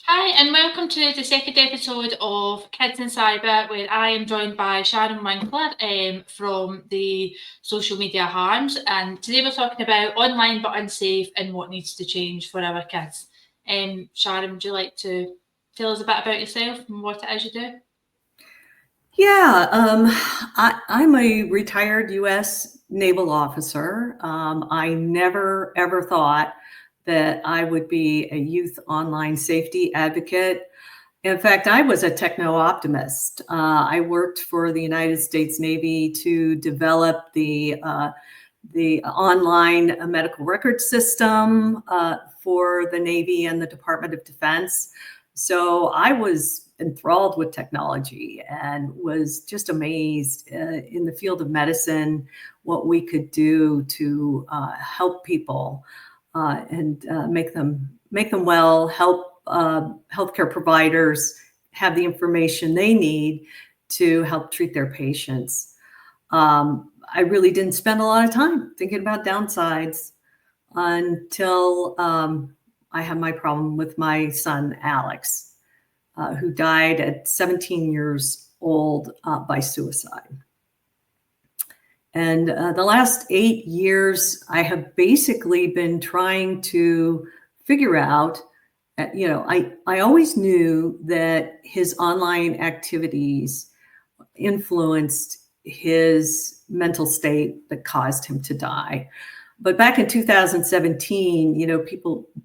Hi, and welcome to the second episode of Kids in Cyber, where I am joined by Sharon Winkler from the Social Media Harms. And today we're talking about online but unsafe and what needs to change for our kids. Sharon, would you like to tell us a bit about yourself and what it is you do? Yeah, I'm a retired U.S. naval officer. I never ever thought that I would be a youth online safety advocate. In fact, I was a techno optimist. I worked for the United States Navy to develop the online medical record system for the Navy and the Department of Defense. So I was enthralled with technology and was just amazed in the field of medicine what we could do to help people and make them well, help healthcare providers have the information they need to help treat their patients. I really didn't spend a lot of time thinking about downsides until I had my problem with my son, Alex, who died at 17 years old by suicide. And the last 8 years, I have basically been trying to figure out, I always knew that his online activities influenced his mental state that caused him to die. But back in 2017,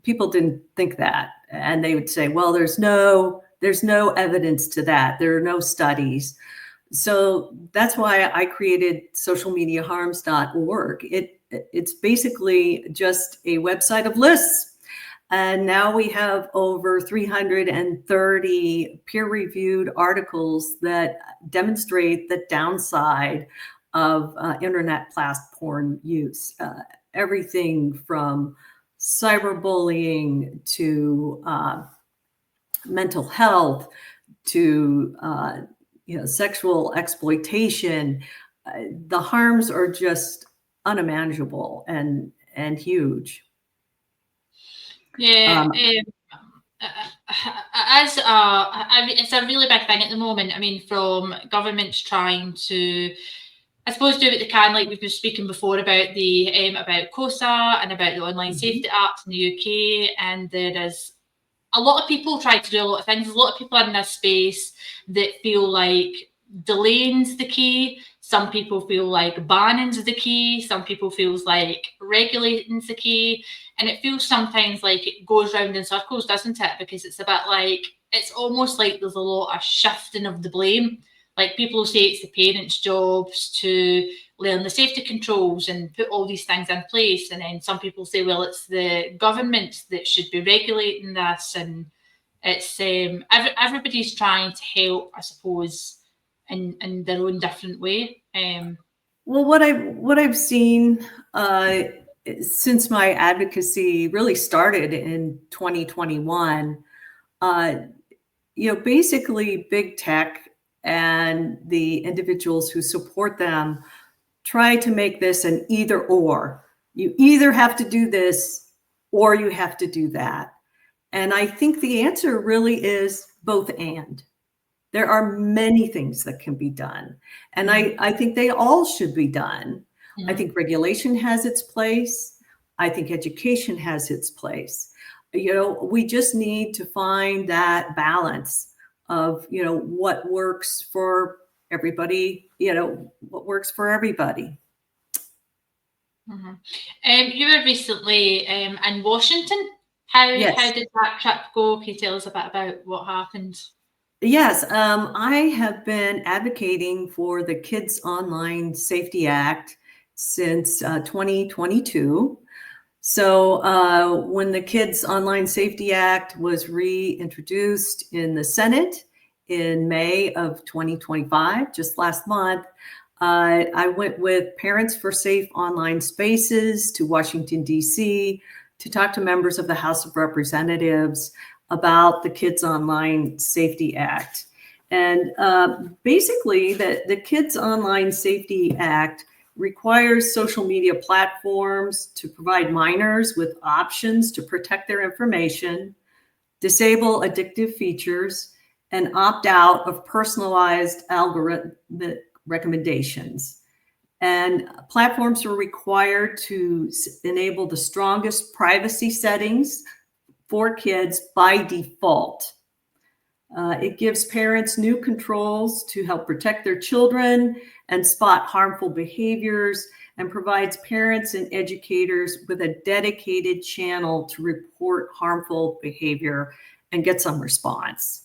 people didn't think that, and they would say, "Well, there's no evidence to that. There are no studies." So that's why I created socialmediaharms.org. It's basically just a website of lists. And now we have over 330 peer-reviewed articles that demonstrate the downside of internet porn use. Everything from cyberbullying to mental health to sexual exploitation. The harms are just unimaginable and huge. Yeah, Um, it's a really big thing at the moment. I mean, from governments trying to, I suppose, do what they can. Like we've been speaking before about the about KOSA and about the Online mhm. Safety Act in the UK, and there is a lot of people try to do a lot of things. There's a lot of people in this space that feel like delaying's the key. Some people feel like banning's the key. Some people feels like regulating's the key. And it feels sometimes like it goes round in circles, doesn't it? Because it's a bit like it's almost like there's a lot of shifting of the blame. Like people say it's the parents' jobs to learn the safety controls and put all these things in place. And then some people say, well, it's the government that should be regulating this. And it's everybody's trying to help, I suppose, in their own different way. Well, what I've seen since my advocacy really started in 2021, uh, basically big tech and the individuals who support them try to make this an either or. You either have to do this or you have to do that. And I think the answer really is both and. There are many things that can be done. And I think they all should be done. I Mhm. think regulation has its place. I think education has its place. We just need to find that balance of, what works for everybody, what works for everybody. Mhm. You were recently in Washington. How Yes. did that trip go? Can you tell us a bit about what happened? Yes, I have been advocating for the Kids Online Safety Act since 2022. So, when the Kids Online Safety Act was reintroduced in the Senate in May of 2025, just last month, I went with Parents for Safe Online Spaces to Washington, D.C., to talk to members of the House of Representatives about the Kids Online Safety Act. And basically, the Kids Online Safety Act requires social media platforms to provide minors with options to protect their information, disable addictive features, and opt out of personalized algorithmic recommendations. And platforms are required to enable the strongest privacy settings for kids by default. It gives parents new controls to help protect their children and spot harmful behaviors, and provides parents and educators with a dedicated channel to report harmful behavior and get some response.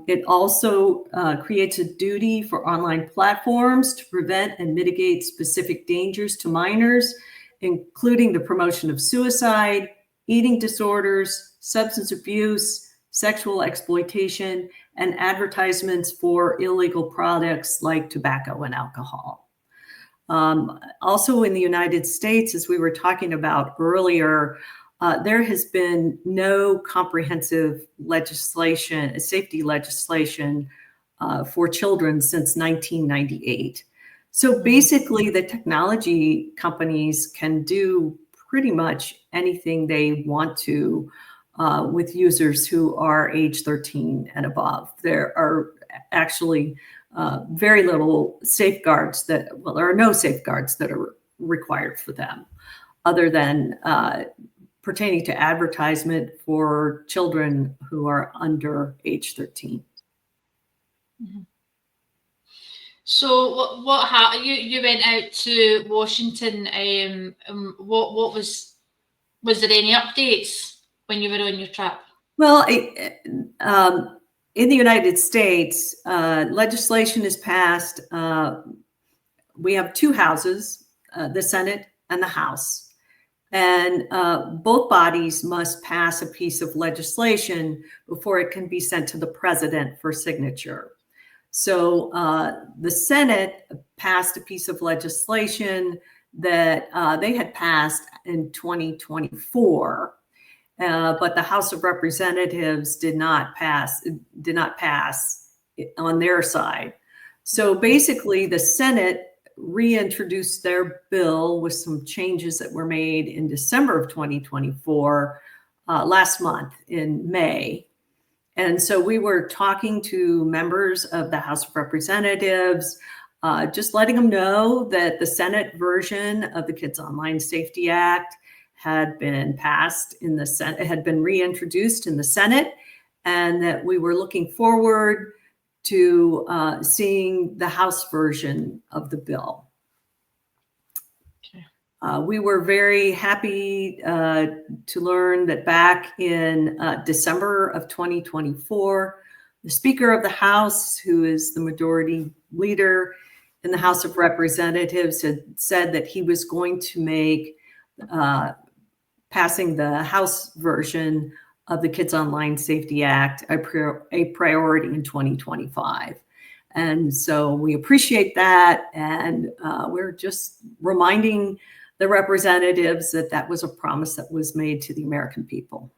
It also creates a duty for online platforms to prevent and mitigate specific dangers to minors, including the promotion of suicide, eating disorders, substance abuse, sexual exploitation, and advertisements for illegal products like tobacco and alcohol. Also in the United States, as we were talking about earlier, there has been no comprehensive legislation, safety legislation for children since 1998. So basically, the technology companies can do pretty much anything they want to with users who are age 13 and above. There are actually very little safeguards there are no safeguards that are required for them, other than pertaining to advertisement for children who are under age 13. Mm-hmm. So what you went out to Washington? What was there any updates when you were on your trip? Well, in the United States, legislation is passed. We have two houses, the Senate and the House. And both bodies must pass a piece of legislation before it can be sent to the president for signature. So the Senate passed a piece of legislation that they had passed in 2024, but the House of Representatives did not pass on their side. So basically, the Senate reintroduced their bill with some changes that were made in December of 2024, last month in May. And so we were talking to members of the House of Representatives, just letting them know that the Senate version of the Kids Online Safety Act had been passed in the Senate, had been reintroduced in the Senate, and that we were looking forward to seeing the House version of the bill. We were very happy to learn that back in December of 2024, the Speaker of the House, who is the majority leader in the House of Representatives, had said that he was going to make passing the House version of the Kids Online Safety Act a priority in 2025. And so we appreciate that. And we're just reminding the representatives that that was a promise that was made to the American people.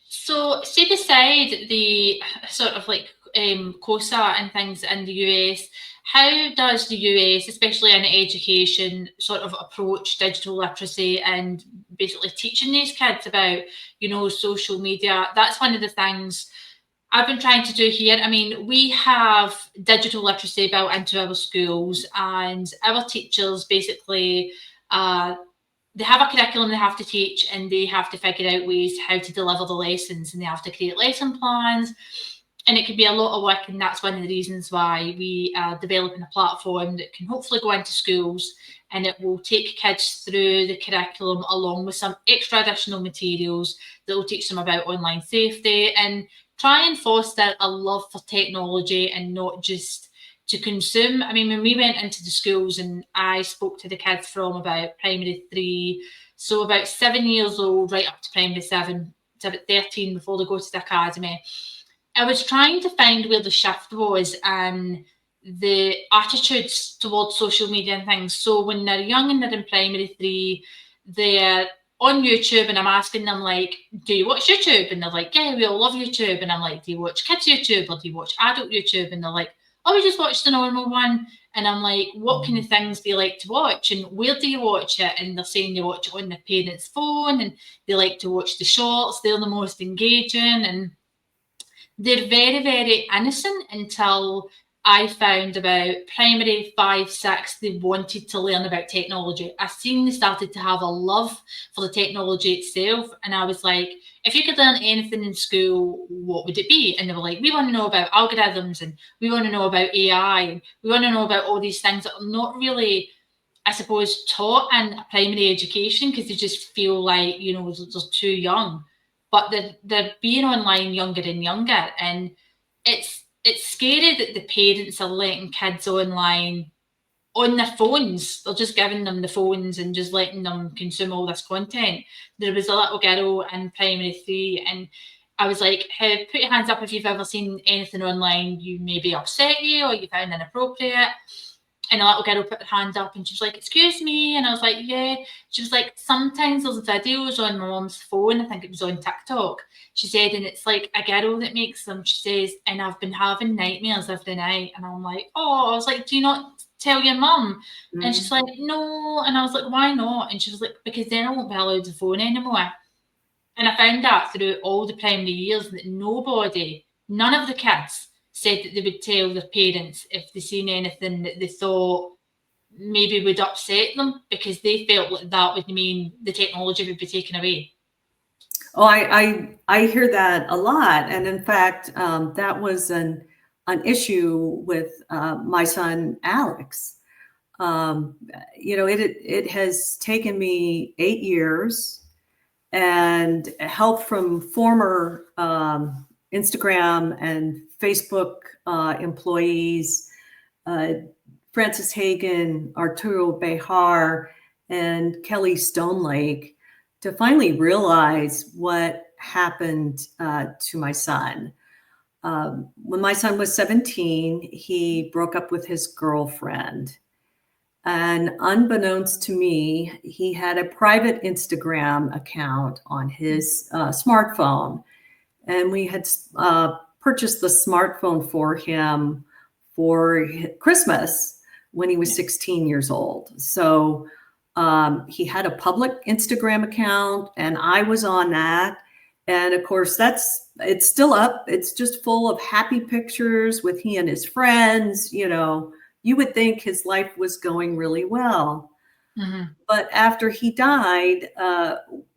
So set aside the sort of like KOSA and things in the US, how does the US, especially in education, sort of approach digital literacy and basically teaching these kids about, social media? That's one of the things I've been trying to do here. I mean, we have digital literacy built into our schools, and our teachers basically, they have a curriculum they have to teach, and they have to figure out ways how to deliver the lessons, and they have to create lesson plans. And it can be a lot of work, and that's one of the reasons why we are developing a platform that can hopefully go into schools, and it will take kids through the curriculum along with some extra additional materials that will teach them about online safety and try and foster a love for technology and not just to consume. I mean, when we went into the schools and I spoke to the kids from about primary 3, so about 7 years old, right up to primary 7, to about 13 before they go to the academy, I was trying to find where the shift was and the attitudes towards social media and things. So when they're young and they're in primary 3, they're on YouTube, and I'm asking them, like, do you watch YouTube? And they're like, yeah, we all love YouTube. And I'm like, do you watch kids YouTube or do you watch adult YouTube? And they're like, oh, we just watch the normal one. And I'm like, what kind of things do you like to watch? And where do you watch it? And they're saying they watch it on their parents' phone and they like to watch the shorts. They're the most engaging. And they're very, very innocent until I found about primary 5, 6, they wanted to learn about technology. I seen they started to have a love for the technology itself. And I was like, if you could learn anything in school, what would it be? And they were like, we want to know about algorithms and we want to know about AI and we want to know about all these things that are not really, I suppose, taught in primary education because they just feel like, they're too young. But they're being online younger and younger. And it's scary that the parents are letting kids online on their phones. They're just giving them the phones and just letting them consume all this content. There was a little girl in primary 3, and I was like, hey, put your hands up if you've ever seen anything online you maybe upset you or you found inappropriate. And a little girl put her hand up and she was like, excuse me. And I was like, yeah. She was like, sometimes there's videos on my mom's phone. I think it was on TikTok. She said, and it's like a girl that makes them. She says, and I've been having nightmares every night. And I'm like, oh, I was like, do you not tell your mum? And she's like, no. And I was like, why not? And she was like, because then I won't be allowed the phone anymore. And I found out through all the primary years that none of the kids said that they would tell their parents if they seen anything that they thought maybe would upset them because they felt like that would mean the technology would be taken away. Oh, I hear that a lot, and in fact, that was an issue with my son Alex. It has taken me 8 years and help from former Instagram and Facebook employees, Francis Hagen, Arturo Bejar, and Kelly Stonelake, to finally realize what happened to my son. When my son was 17, he broke up with his girlfriend. And unbeknownst to me, he had a private Instagram account on his smartphone. And we had purchased the smartphone for him for Christmas when he was 16 years old. So he had a public Instagram account, and I was on that. And of course, it's still up. It's just full of happy pictures with he and his friends. You would think his life was going really well. Mm-hmm. But after he died,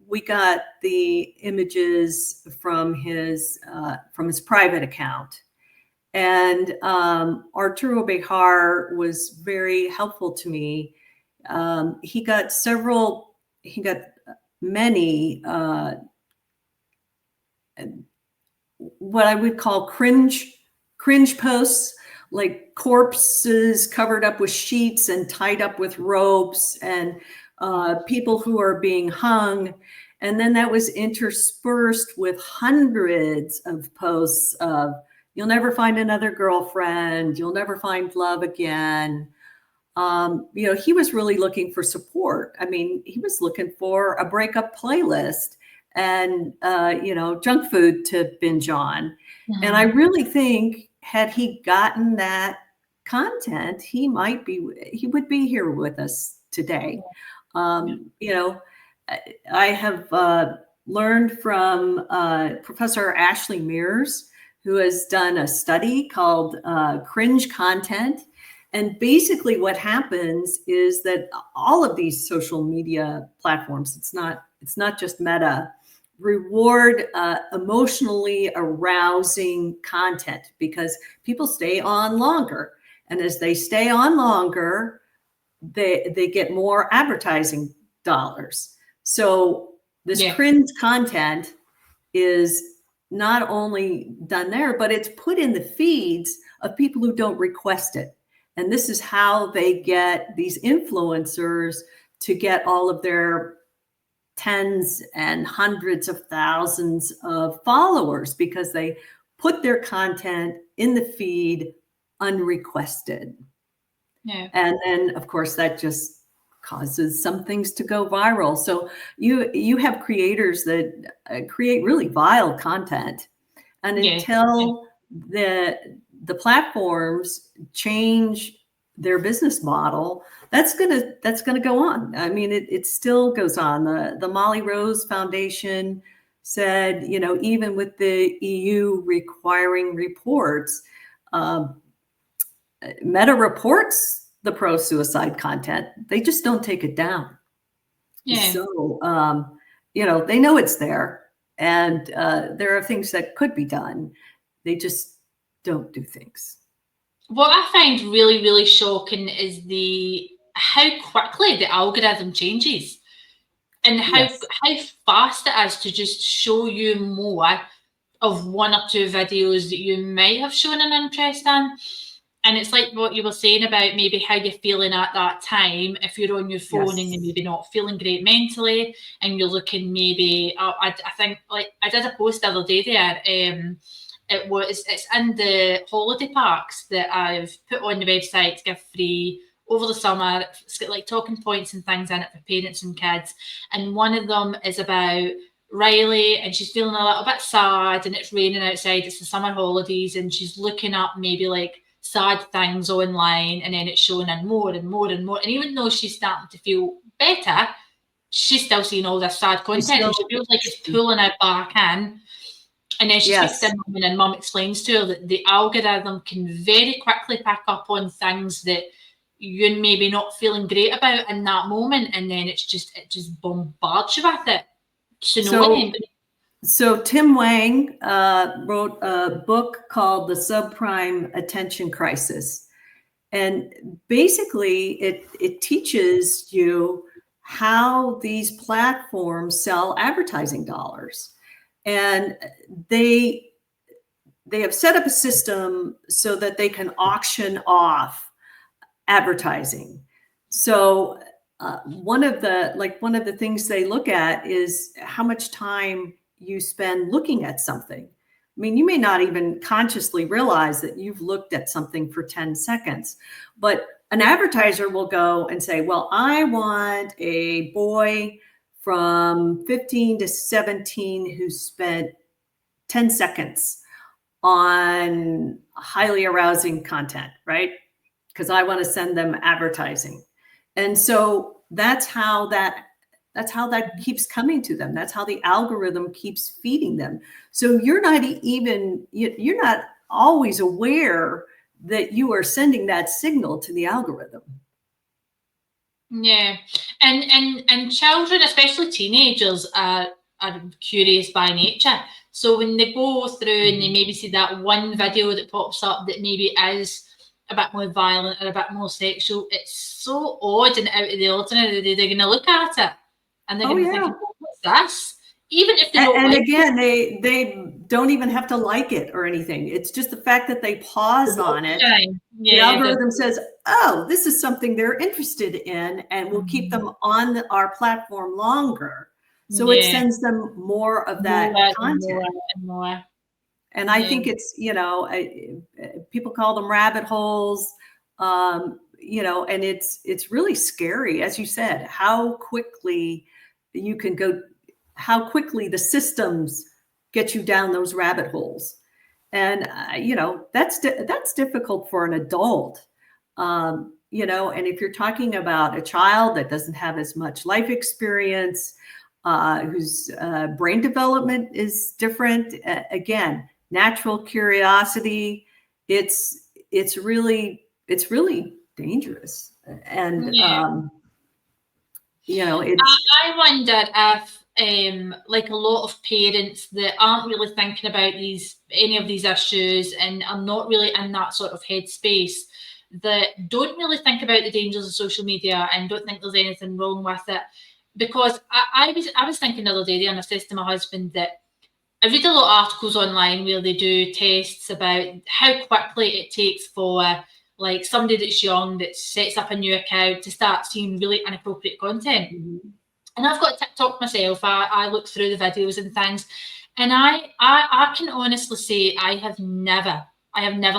we got the images from his private account. And Arturo Bejar was very helpful to me. He got many what I would call cringe posts, like corpses covered up with sheets and tied up with ropes, and people who are being hung. And then that was interspersed with hundreds of posts of, you'll never find another girlfriend, you'll never find love again. He was really looking for support. I mean, he was looking for a breakup playlist and, junk food to binge on. Mm-hmm. And I really think had he gotten that content, he would be here with us today. I have learned from Professor Ashley Mears, who has done a study called Cringe Content. And basically what happens is that all of these social media platforms, it's not just Meta, reward emotionally arousing content because people stay on longer. And as they stay on longer, they get more advertising dollars. So this cringe content is not only done there, but it's put in the feeds of people who don't request it. And this is how they get these influencers to get all of their tens and hundreds of thousands of followers, because they put their content in the feed unrequested. Yeah. And then, of course, that just causes some things to go viral. So you have creators that create really vile content. And until the platforms change their business model, that's gonna go on. I mean, it still goes on. The Molly Rose Foundation said, even with the EU requiring reports, Meta reports the pro-suicide content. They just don't take it down. Yeah. So, they know it's there, and there are things that could be done. They just don't do things. What I find really, really shocking is how quickly the algorithm changes, and how fast it is to just show you more of one or two videos that you might have shown an interest in. And it's like what you were saying about maybe how you're feeling at that time. If you're on your phone and you're maybe not feeling great mentally, and you're looking maybe, I think, like I did a post the other day there. It's in the holiday parks that I've put on the website to give free over the summer. It's got like talking points and things in it for parents and kids. And one of them is about Riley, and she's feeling a little bit sad, and it's raining outside. It's the summer holidays, and she's looking up maybe like sad things online, and then it's showing in more and more and more. And even though she's starting to feel better, she's still seeing all this sad content, and she feels like it's pulling her back in. And then she speaks to mum, and mum explains to her that the algorithm can very quickly pick up on things that you're maybe not feeling great about in that moment, and then it just bombards you with it. So Tim Wang wrote a book called The Subprime Attention Crisis. And basically it teaches you how these platforms sell advertising dollars. And they have set up a system so that they can auction off advertising. So one of the things they look at is how much time you spend looking at something. I mean, you may not even consciously realize that you've looked at something for 10 seconds, but an advertiser will go and say, well, I want a boy from 15 to 17 who spent 10 seconds on highly arousing content, right? Because I want to send them advertising. And so that's how that keeps coming to them. That's how the algorithm keeps feeding them. So you're not always aware that you are sending that signal to the algorithm. Yeah, and children, especially teenagers, are curious by nature. So when they go through and they maybe see that one video that pops up that maybe is a bit more violent or a bit more sexual, it's so odd and out of the ordinary that they're going to look at it and they're going to think, what's this? Even if they don't like again, it. They don't even have to like it or anything. It's just the fact that they pause on it. The algorithm says, oh, this is something they're interested in, and we'll keep them on our platform longer. So it sends them more of that content. More. And I think it's, people call them rabbit holes, and it's really scary, as you said, how quickly you can go, how quickly the systems get you down those rabbit holes. And, that's difficult for an adult, and if you're talking about a child that doesn't have as much life experience, whose brain development is different, again, natural curiosity, it's really dangerous. And, I wonder if like a lot of parents that aren't really thinking about any of these issues and are not really in that sort of headspace, that don't really think about the dangers of social media and don't think there's anything wrong with it. Because I was thinking the other day, and I said to my husband that I read a lot of articles online where they do tests about how quickly it takes for like somebody that's young that sets up a new account to start seeing really inappropriate content. Mm-hmm. And I've got TikTok myself. I look through the videos and things, and I can honestly say I have never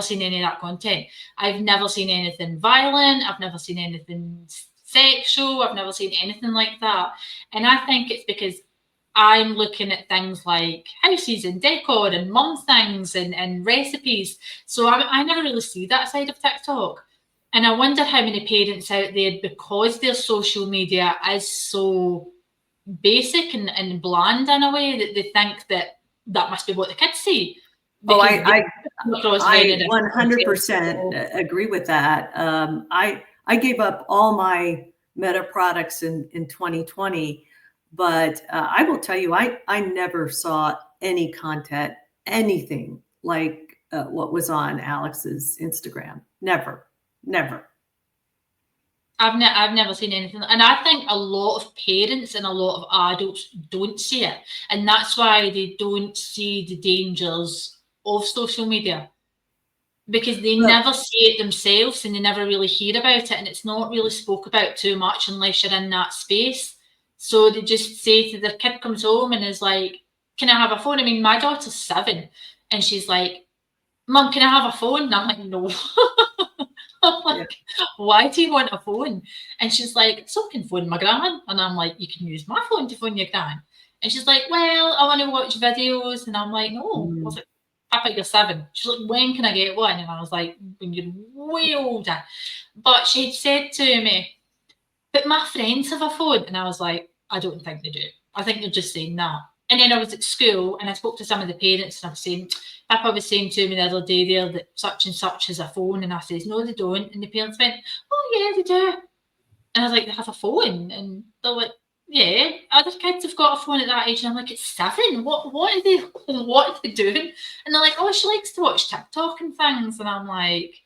seen any of that content. I've never seen anything violent. I've never seen anything sexual. I've never seen anything like that. And I think it's because I'm looking at things like houses and decor and mum things and recipes. So I never really see that side of TikTok. And I wonder how many parents out there, because their social media is so basic and bland in a way, that they think that that must be what the kids see. Oh, Because they come across very I different themselves. 100% agree with that. I gave up all my Meta products in 2020, but I will tell you, I never saw any content, anything like what was on Alex's Instagram. Never, never. I've never seen anything, and I think a lot of parents and a lot of adults don't see it, and that's why they don't see the dangers of social media, because they Well, never see it themselves and they never really hear about it, and it's not really spoke about too much unless you're in that space. So they just say to their kid, comes home and is like, "Can I have a phone?" I mean, my daughter's 7, and she's like, "Mum, can I have a phone?" And I'm like, "No." I'm yeah. like, "Why do you want a phone?" And she's like, "So I can phone my gran." And I'm like, "You can use my phone to phone your gran." And she's like, "Well, I want to watch videos." And I'm like, "No." I was Mm, like, "Papa, you're 7." She's like, "When can I get one?" And I was like, "When you're way older." But she'd said to me, "But my friends have a phone." And I was like, "I don't think they do. I think they're just saying that." And then I was at school and I spoke to some of the parents and I was saying, Papa was saying to me the other day there that such and such has a phone. And I says, "No, they don't." And the parents went, "Oh, yeah, they do." And I was like, "They have a phone?" And they're like, "Yeah, other kids have got a phone at that age." And I'm like, "It's 7. What are they what are they doing?" And they're like, "Oh, she likes to watch TikTok and things." And I'm like,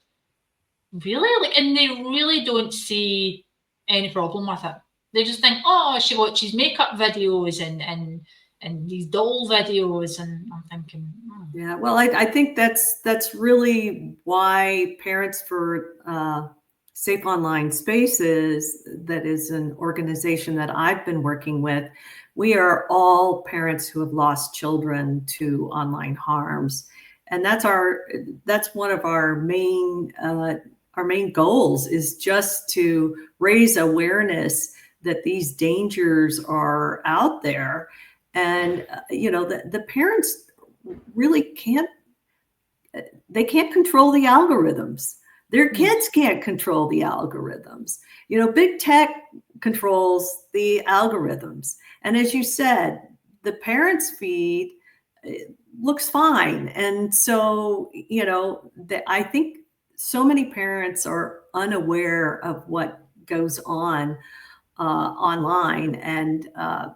"Really?" Like, and they really don't see any problem with it. They just think, "Oh, she watches makeup videos and these doll videos." And I'm thinking, "Hmm." yeah. Well, I think that's really why Parents for Safe Online Spaces, that is an organization that I've been working with. We are all parents who have lost children to online harms, and that's one of our main goals, is just to raise awareness that these dangers are out there. And the parents really can't control the algorithms. Their No. kids can't control the algorithms. Big tech controls the algorithms. And as you said, the parents' feed looks fine. And so, I think so many parents are unaware of what goes on online, and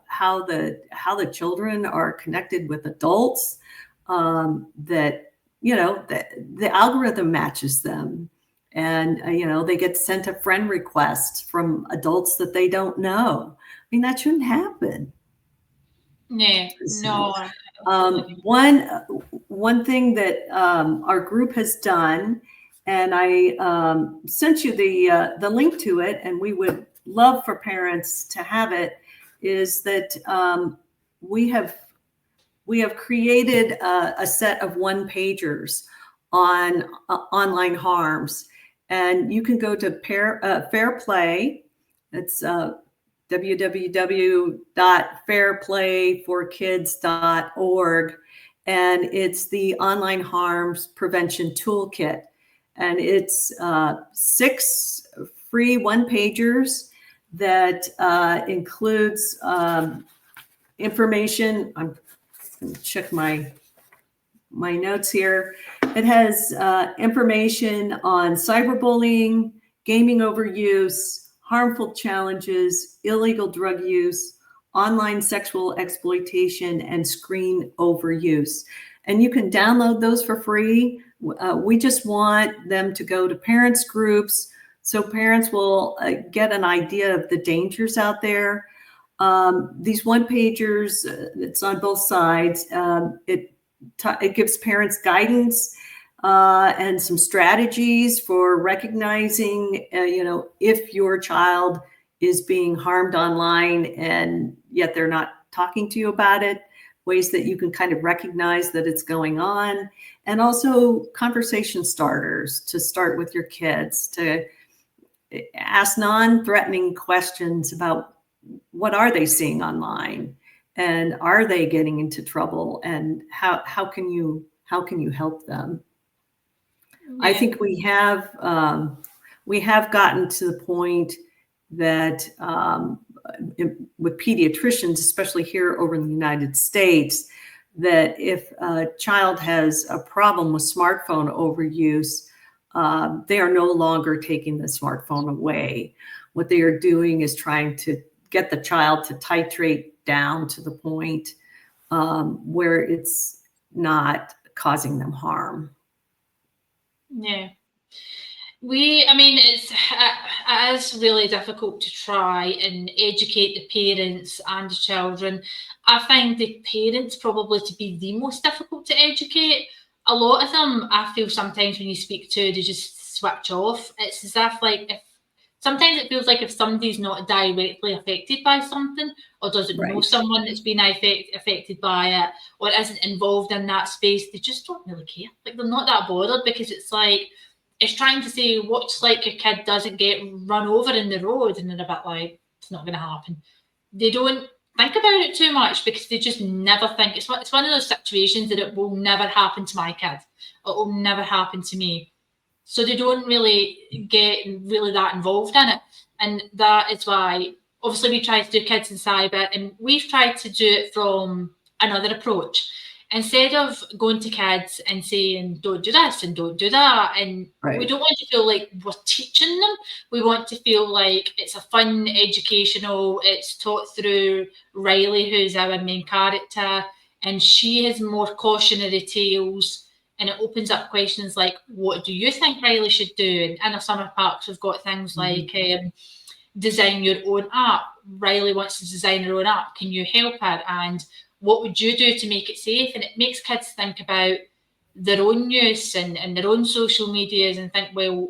how the children are connected with adults, that the algorithm matches them, and they get sent a friend request from adults that they don't know. I mean, that shouldn't happen. Yeah, So, no, I totally agree. one thing that our group has done, and I sent you the link to it, and we would love for parents to have it, is that we have we have created a set of one pagers on online harms, and you can go to Fair Play. It's www.fairplayforkids.org, and it's the online harms prevention toolkit, and it's 6 free one pagers that includes information. I'm going to check my notes here. It has information on cyberbullying, gaming overuse, harmful challenges, illegal drug use, online sexual exploitation, and screen overuse. And you can download those for free. We just want them to go to parents groups so parents will get an idea of the dangers out there. These one pagers, it's on both sides. It gives parents guidance and some strategies for recognizing, if your child is being harmed online and yet they're not talking to you about it, ways that you can kind of recognize that it's going on, and also conversation starters to start with your kids, to ask non-threatening questions about what are they seeing online, and are they getting into trouble, and how can you help them. I Yeah. think we have we have gotten to the point that with pediatricians, especially here over in the United States, that if a child has a problem with smartphone overuse, they are no longer taking the smartphone away. What they are doing is trying to get the child to titrate down to the point where it's not causing them harm. Yeah. I mean, it is really difficult to try and educate the parents and the children. I find the parents probably to be the most difficult to educate. A lot of them, I feel sometimes when you speak to, they just switch off. It's as if sometimes it feels like if somebody's not directly affected by something or doesn't know someone that's been affected by it or isn't involved in that space, they just don't really care. Like, they're not that bothered, because it's like, it's trying to say, what's like your kid doesn't get run over in the road, and they're a bit like, it's not going to happen. They don't think about it too much because they just never think. It's one of those situations that it will never happen to my kid, or it will never happen to me. So they don't really get really that involved in it. And that is why, obviously, we try to do kids in cyber, and we've tried to do it from another approach. Instead of going to kids and saying, don't do this and don't do that, and we don't want to feel like we're teaching them. We want to feel like it's a fun, educational, it's taught through Riley, who's our main character, and she has more cautionary tales. And it opens up questions like, what do you think Riley should do? And in our summer parks, we've got things like design your own app. Riley wants to design her own app. Can you help her? And what would you do to make it safe? And it makes kids think about their own use and their own social medias and think, well,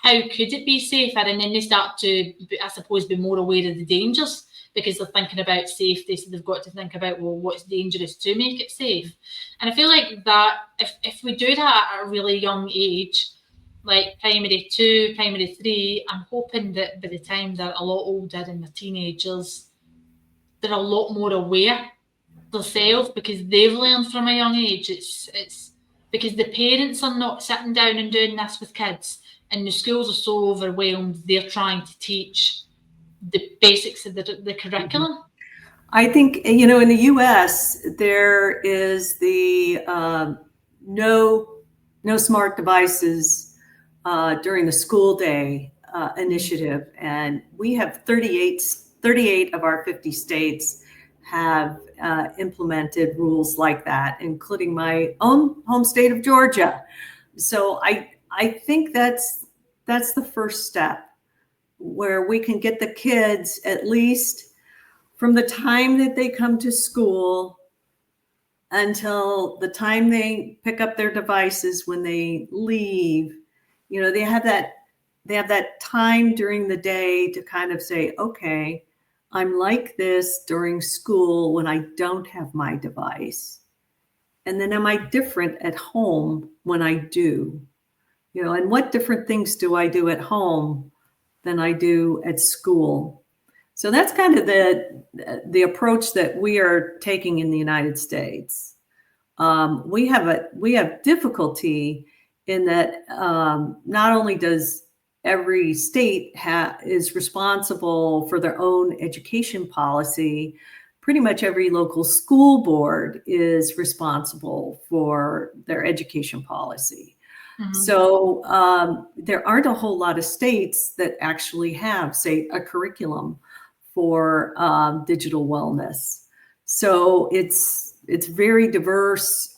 how could it be safer? And then they start to, I suppose, be more aware of the dangers, because they're thinking about safety. So they've got to think about, well, what's dangerous to make it safe? And I feel like that if we do that at a really young age, like primary 2, primary 3, I'm hoping that by the time they're a lot older and they're teenagers, they're a lot more aware themselves, because they've learned from a young age. It's because the parents are not sitting down and doing this with kids, and the schools are so overwhelmed, they're trying to teach the basics of the curriculum. I think, in the US, there is the no smart devices during the school day initiative. And we have 38 of our 50 states have implemented rules like that, including my own home state of Georgia. So I think that's the first step, where we can get the kids, at least from the time that they come to school until the time they pick up their devices when they leave, they have that time during the day to kind of say, okay, I'm like this during school when I don't have my device. And then am I different at home when I do? And what different things do I do at home than I do at school? So that's kind of the approach that we are taking in the United States. We have difficulty in that not only does every state is responsible for their own education policy, pretty much every local school board is responsible for their education policy. Mm-hmm. So there aren't a whole lot of states that actually have, say, a curriculum for digital wellness. So it's very diverse.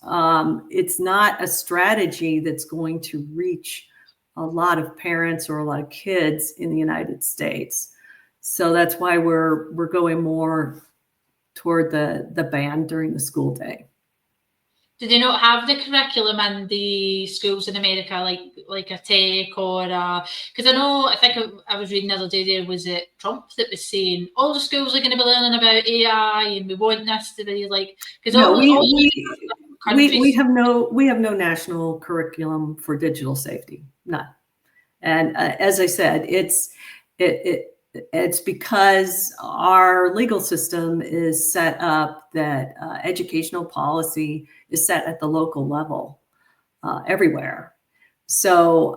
It's not a strategy that's going to reach a lot of parents or a lot of kids in the United States. So that's why we're going more toward the ban during the school day. Do they not have the curriculum in the schools in America, like a tech or because I think I was reading the other day, there was it Trump that was saying all the schools are going to be learning about AI and we want this to be like, because we have no national curriculum for digital safety, none. And as I said, it's because our legal system is set up that educational policy is set at the local level everywhere. So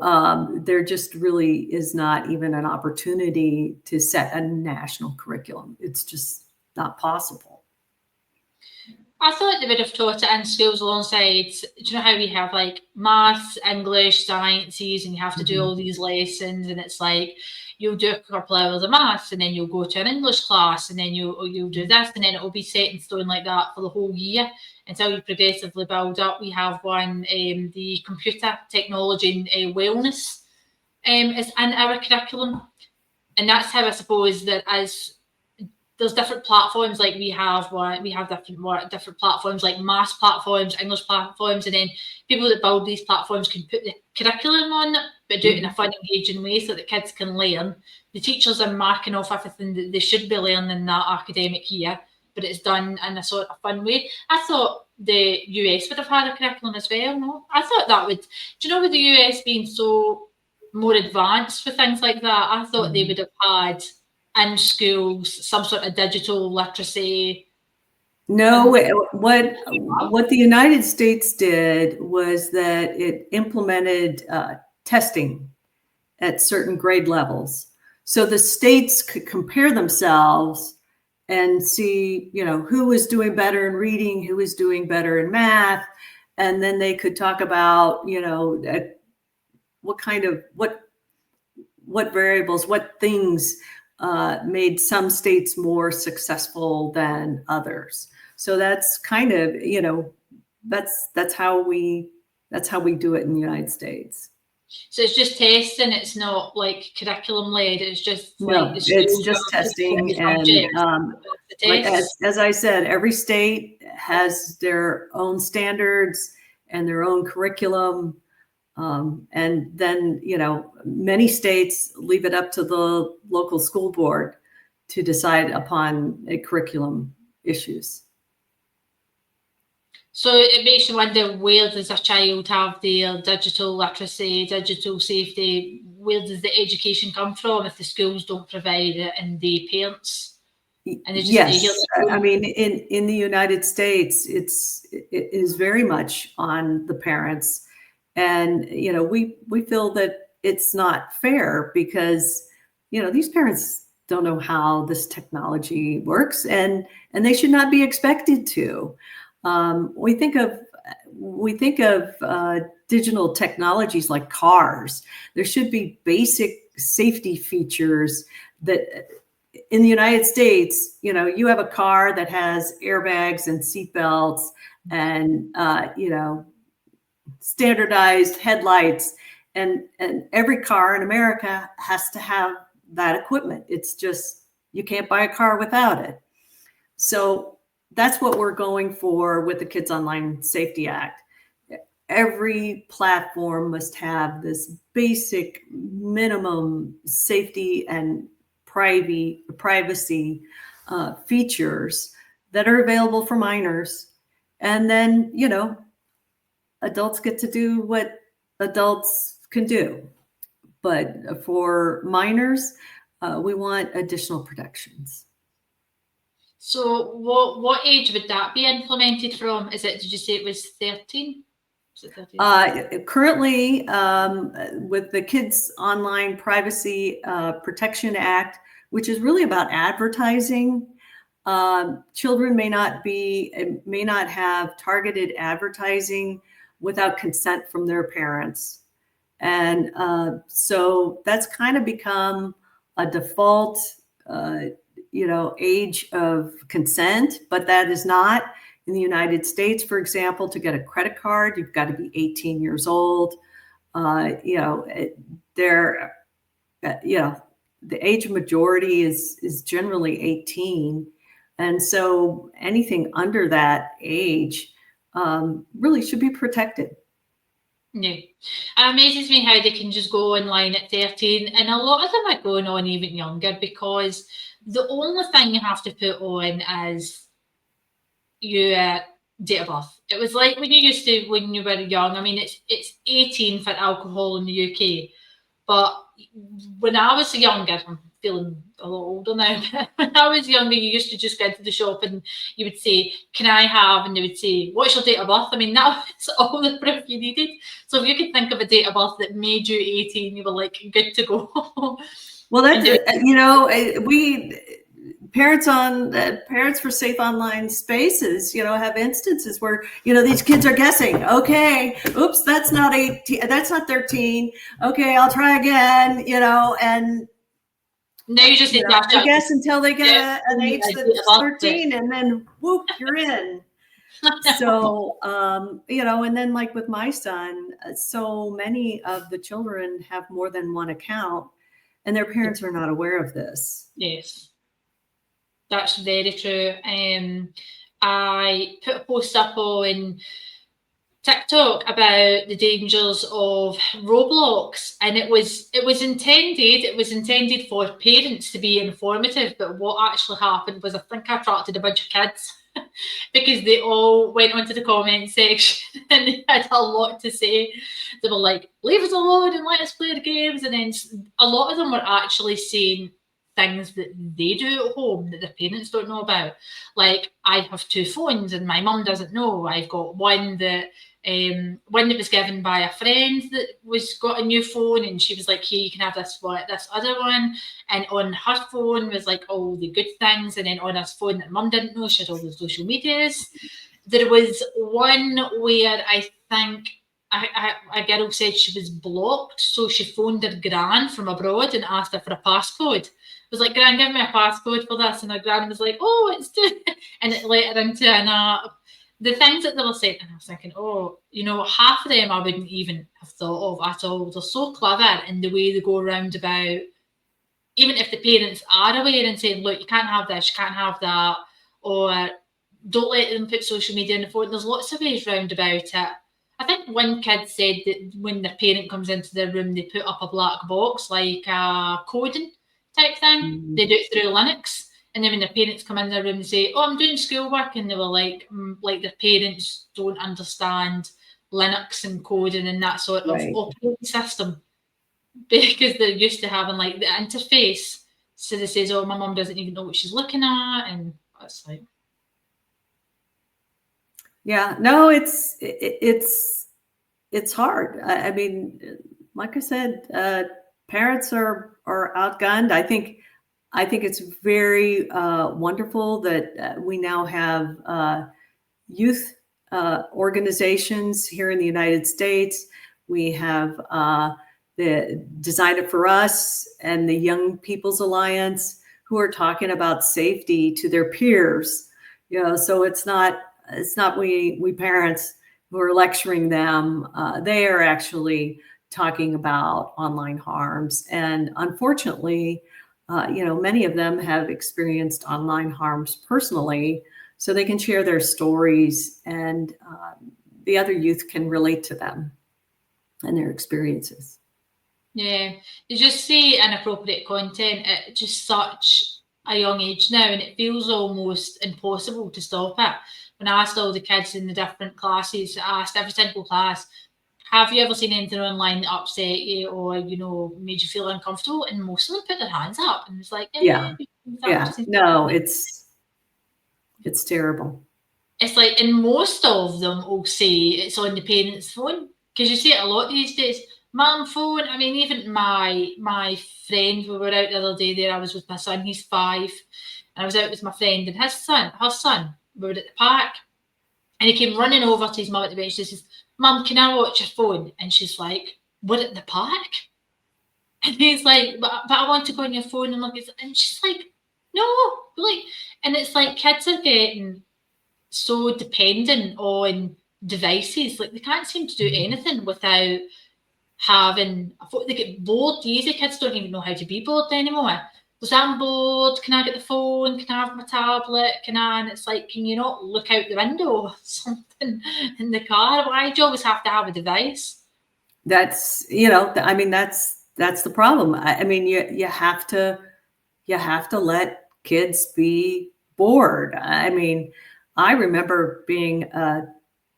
there just really is not even an opportunity to set a national curriculum. It's just not possible. I thought they would have taught it in schools alongside, do you know how we have like maths, English, sciences, and you have to do all these lessons, and it's like you'll do a couple hours of maths, and then you'll go to an English class, and then you'll do this, and then it'll be set in stone like that for the whole year until you progressively build up. We have one, the computer technology and wellness is in our curriculum, and that's how I suppose that as there's different platforms, like we have different platforms like maths platforms, English platforms, and then people that build these platforms can put the curriculum on it, but do it in a fun, engaging way so that kids can learn. The teachers are marking off everything that they should be learning in that academic year, but it's done in a sort of fun way. I thought the US would have had a curriculum as well. No, I thought that would. Do you know, with the US being so more advanced with things like that, I thought they would have had in schools some sort of digital literacy. No, what the United States did was that it implemented testing at certain grade levels. So the states could compare themselves and see, who was doing better in reading, who was doing better in math. And then they could talk about, what variables, what things made some states more successful than others. So that's kind of, that's how we do it in the United States. So it's just testing. It's not like curriculum led. It's just it's just testing, and like as I said, every state has their own standards and their own curriculum. And then, many states leave it up to the local school board to decide upon curriculum issues. So it makes you wonder, where does a child have their digital literacy, digital safety? Where does the education come from if the schools don't provide it and the parents? And yes, I mean, in the United States, it is very much on the parents. And, we feel that it's not fair because, these parents don't know how this technology works, and they should not be expected to. We think of digital technologies like cars. There should be basic safety features that in the United States, you have a car that has airbags and seatbelts and, standardized headlights, and every car in America has to have that equipment. It's just, you can't buy a car without it. So that's what we're going for with the Kids Online Safety Act. Every platform must have this basic minimum safety and privacy features that are available for minors. And then, adults get to do what adults can do. But for minors, we want additional protections. So what age would that be implemented from? Did you say it was 13? Currently, with the Kids Online Privacy Protection Act, which is really about advertising, children may not have targeted advertising without consent from their parents. And so that's kind of become a default, age of consent, but that is not. In the United States, for example, to get a credit card, you've got to be 18 years old. The age of majority is generally 18. And so anything under that age really should be protected. Yeah. It amazes me how they can just go online at 13, and a lot of them are going on even younger, because the only thing you have to put on is your date of birth. It was like when you were young. I mean, it's 18 for alcohol in the UK, but when I was younger, I'm feeling a lot older now. When I was younger, you used to just go into the shop and you would say, "Can I have?" And they would say, "What's your date of birth?" I mean, that was all the proof you needed. So if you could think of a date of birth that made you 18, you were like good to go. Well, that's, we parents for safe online spaces, have instances where, these kids are guessing. Okay, oops, that's not 18, that's not 13. Okay, I'll try again, and now you just say, I guess until they get an age that's 13, and then whoop, you're in. So, and then like with my son, so many of the children have more than one account, and their parents are not aware of this. Yes, that's very true. I put a post up on TikTok about the dangers of Roblox, and it was intended for parents to be informative, but what actually happened was I think I attracted a bunch of kids because they all went onto the comment section and they had a lot to say. They were like, "Leave us alone and let us play the games," and then a lot of them were actually saying things that they do at home that their parents don't know about. Like, I have 2 phones and my mum doesn't know. I've got one that was given by a friend that got a new phone, and she was like, "Here, you can have this other one." And on her phone was like all the good things, and then on her phone that mum didn't know, she had all the social medias. There was one where I think a girl said she was blocked, so she phoned her gran from abroad and asked her for a passcode. It was like, "Gran, give me a passcode for this," and her gran was like, "Oh, it's too," and it let her into an app. The things that they were saying, and I was thinking, oh, half of them I wouldn't even have thought of at all. They're so clever in the way they go around about, even if the parents are aware and saying, "Look, you can't have this, you can't have that," or don't let them put social media in the phone. There's lots of ways round about it. I think one kid said that when their parent comes into their room, they put up a black box, like a coding type thing. Mm-hmm. They do it through Linux. And then when their parents come in their room and say, "Oh, I'm doing schoolwork," and they were like their parents don't understand Linux and coding and that sort of operating system because they're used to having like the interface. So they says, "Oh, my mum doesn't even know what she's looking at," and that's like, yeah, no, it's hard. I mean, like I said, parents are outgunned. I think it's very wonderful that we now have youth organizations here in the United States. We have the Design It For Us and the Young People's Alliance who are talking about safety to their peers. So it's not we parents who are lecturing them. They are actually talking about online harms, and unfortunately, many of them have experienced online harms personally, so they can share their stories, and the other youth can relate to them and their experiences. Yeah, you just see inappropriate content at just such a young age now, and it feels almost impossible to stop it. When I asked all the kids in the different classes, I asked every single class, "Have you ever seen anything online that upset you or, made you feel uncomfortable?" And most of them put their hands up and was like, yeah. No, it's terrible. It's like, and most of them will say it's on the parents' phone, because you see it a lot these days. Mum phone. I mean, even my friend, we were out the other day there, I was with my son, he's 5, and I was out with my friend and her son, we were at the park, and he came running over to his mum at the bench. He says, "Mum, can I watch your phone?" And she's like, "We're at the park." And he's like, but I want to go on your phone and look at it. And she's like, "No." Like, and it's like kids are getting so dependent on devices. Like, they can't seem to do anything without having, they get bored easy. Kids don't even know how to be bored anymore. So I'm bored, can I get the phone? Can I have my tablet? And it's like, can you not look out the window or something in the car? Why do you always have to have a device? That's, I mean, that's the problem. I mean, you have to let kids be bored. I mean, I remember being a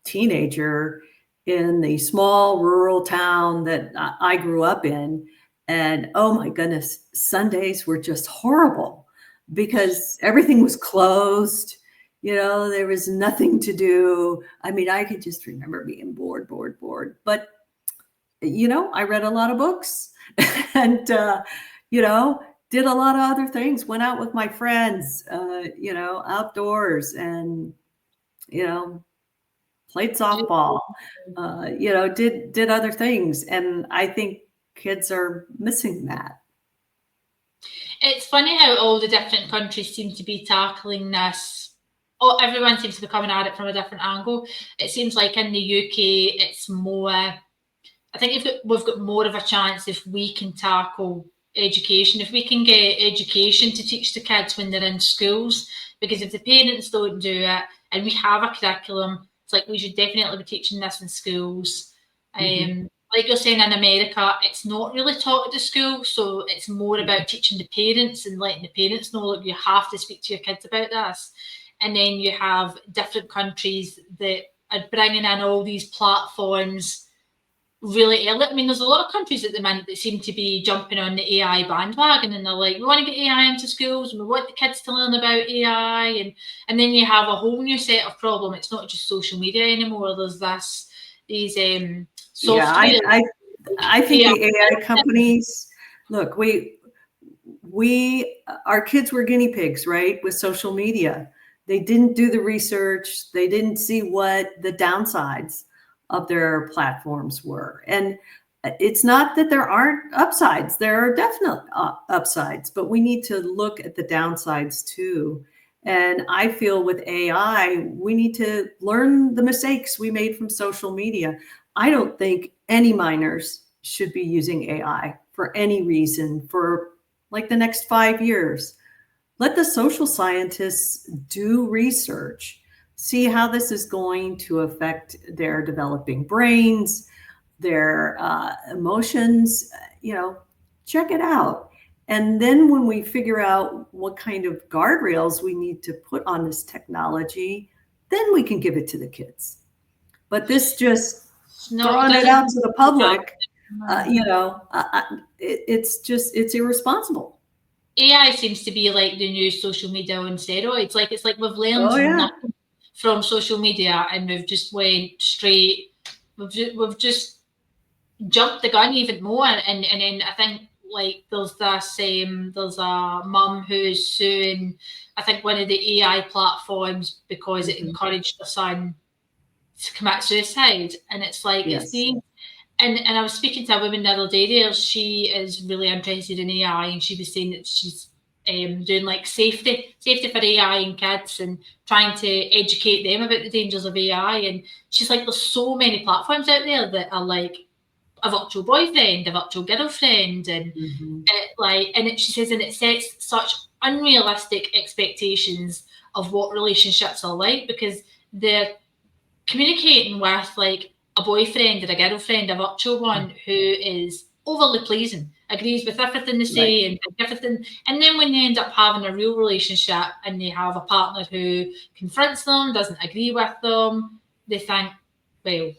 teenager in the small rural town that I grew up in, And oh my goodness, Sundays were just horrible because everything was closed. There was nothing to do. I mean, I could just remember being bored. But, I read a lot of books and, did a lot of other things, went out with my friends, outdoors and, played softball, did other things. And I think kids are missing that. It's funny how all the different countries seem to be tackling this. Oh, everyone seems to be coming at it from a different angle. It seems like in the UK, it's more. I think we've got more of a chance if we can tackle education, if we can get education to teach the kids when they're in schools, because if the parents don't do it and we have a curriculum, it's like we should definitely be teaching this in schools. Like you're saying, in America, it's not really taught at the school, so it's more about teaching the parents and letting the parents know, like, you have to speak to your kids about this. And then you have different countries that are bringing in all these platforms really early. I mean, there's a lot of countries at the minute that seem to be jumping on the AI bandwagon, and they're like, we want to get AI into schools and we want the kids to learn about AI. And then you have a whole new set of problem. It's not just social media anymore. There's these software. Yeah, I think the AI companies, look, our kids were guinea pigs, right? With social media. They didn't do the research. They didn't see what the downsides of their platforms were. And it's not that there aren't upsides. There are definite upsides, but we need to look at the downsides too. And I feel with AI, we need to learn the mistakes we made from social media. I don't think any minors should be using AI for any reason for like the next 5 years. Let the social scientists do research, see how this is going to affect their developing brains, their emotions, check it out. And then when we figure out what kind of guardrails we need to put on this technology, then we can give it to the kids. But this just throwing it out to the public, it's irresponsible. AI seems to be like the new social media on steroids. It's like we've learned nothing from social media, and we've just went straight. We've just jumped the gun even more, and then I think like there's a mum who's suing, I think, one of the AI platforms because it encouraged her son to commit suicide, and it's like it's being. And I was speaking to a woman the other day there. She is really interested in AI, and she was saying that she's doing like safety for AI and kids, and trying to educate them about the dangers of AI. And she's like, there's so many platforms out there that are like a virtual boyfriend, a virtual girlfriend, and she says, and it sets such unrealistic expectations of what relationships are like, because they're communicating with like a boyfriend or a girlfriend, a virtual one, who is overly pleasing, agrees with everything they say, and everything. And then when they end up having a real relationship and they have a partner who confronts them, doesn't agree with them, they think, well,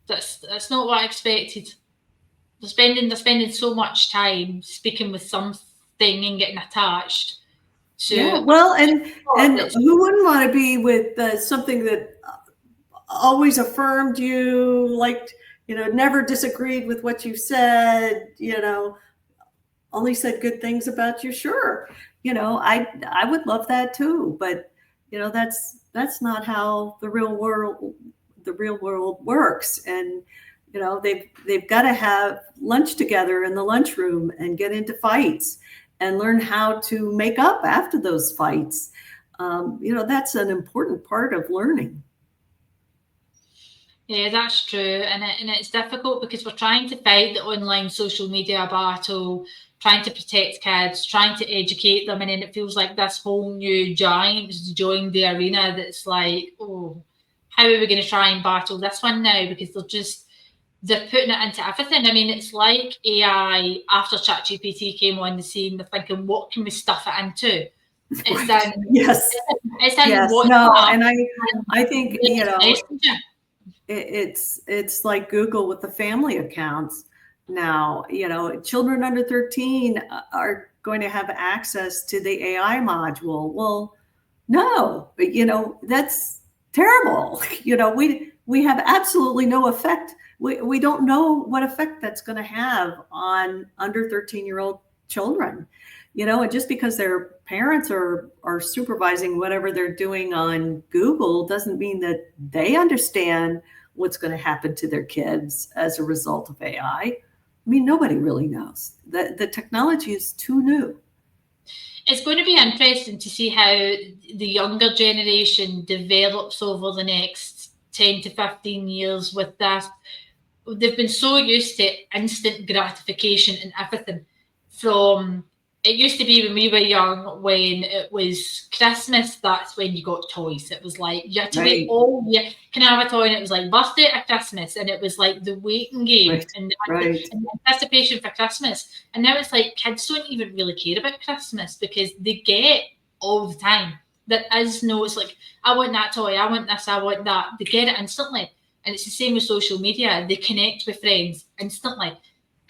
that's not what I expected. They're spending so much time speaking with something and getting attached. And who wouldn't want to be with something that always affirmed you, liked, never disagreed with what you said, only said good things about you? Sure. I would love that too, but that's not how the real world works. And they've got to have lunch together in the lunchroom and get into fights and learn how to make up after those fights. That's an important part of learning. Yeah, that's true, and it's difficult because we're trying to fight the online social media battle, trying to protect kids, trying to educate them, and then it feels like this whole new giant has joined the arena that's like, oh, how are we going to try and battle this one now? Because they're putting it into everything. I mean, it's like AI after ChatGPT came on the scene. They're thinking, what can we stuff it into? It's right. Yes. It's in yes. WhatsApp. No, and I think it's like Google with the family accounts. now. Children under 13 are going to have access to the AI module. Well, no, that's terrible. We have absolutely no effect. We don't know what effect that's going to have on under 13-year-old children. And just because their parents are supervising whatever they're doing on Google doesn't mean that they understand what's going to happen to their kids as a result of AI. I mean, nobody really knows. The technology is too new. It's going to be interesting to see how the younger generation develops over the next 10 to 15 years with that. They've been so used to instant gratification and everything. From it used to be when we were young, when it was Christmas, that's when you got toys. It was like you had to wait all year. Can I have a toy? And it was like birthday or Christmas, and it was like the waiting game and the anticipation for Christmas. And now it's like kids don't even really care about Christmas because they get all the time. There is no, it's like, I want that toy, I want this, I want that. They get it instantly. And it's the same with social media. They connect with friends instantly.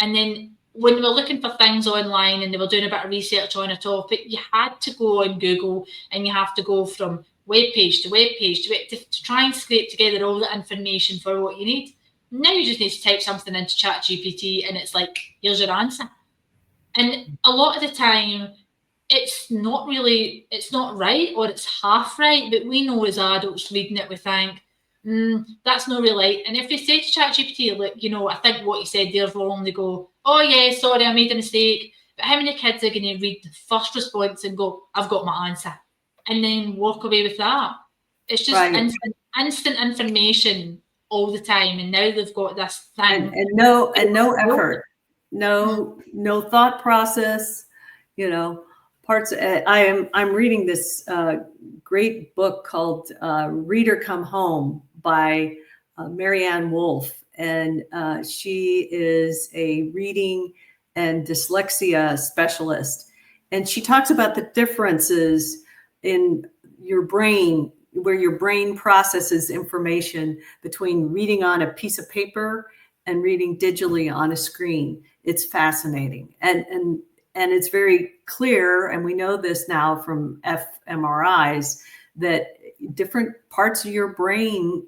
And then when they were looking for things online and they were doing a bit of research on a topic, you had to go on Google and you have to go from web page to web page to try and scrape together all the information for what you need. Now you just need to type something into ChatGPT and it's like, here's your answer. And a lot of the time, it's not right, or it's half right, but we know as adults reading it, we think, that's not really. And if you say to ChatGPT, look, I think what you said there's wrong, they go, oh yeah, sorry, I made a mistake. But how many kids are going to read the first response and go, I've got my answer, and then walk away with that? It's just instant information all the time, and now they've got this thing and no effort, no thought process. Parts. I'm reading this great book called Reader Come Home by Marianne Wolf, and she is a reading and dyslexia specialist, and she talks about the differences in your brain, where your brain processes information, between reading on a piece of paper and reading digitally on a screen. It's fascinating, and it's very clear, and we know this now from fMRIs, that different parts of your brain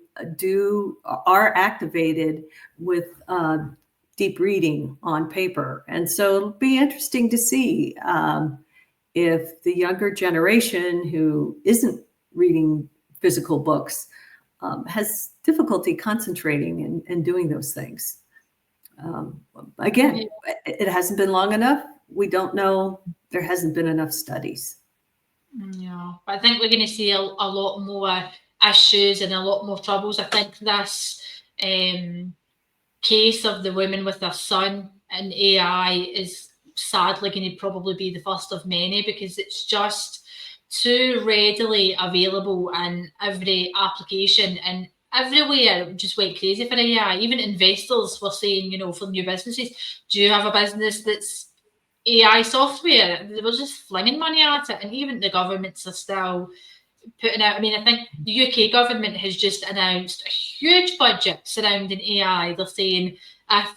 are activated with deep reading on paper. And so it'll be interesting to see if the younger generation who isn't reading physical books has difficulty concentrating and doing those things. Again, it hasn't been long enough. We don't know. There hasn't been enough studies. Yeah, but I think we're going to see a lot more issues and a lot more troubles. I think this case of the women with their son and AI is sadly going to probably be the first of many, because it's just too readily available in every application, and everywhere just went crazy for AI. Even investors were saying, for new businesses, do you have a business that's AI software? They were just flinging money at it, and even the governments are still putting out. I mean, I think the UK government has just announced a huge budget surrounding AI. They're saying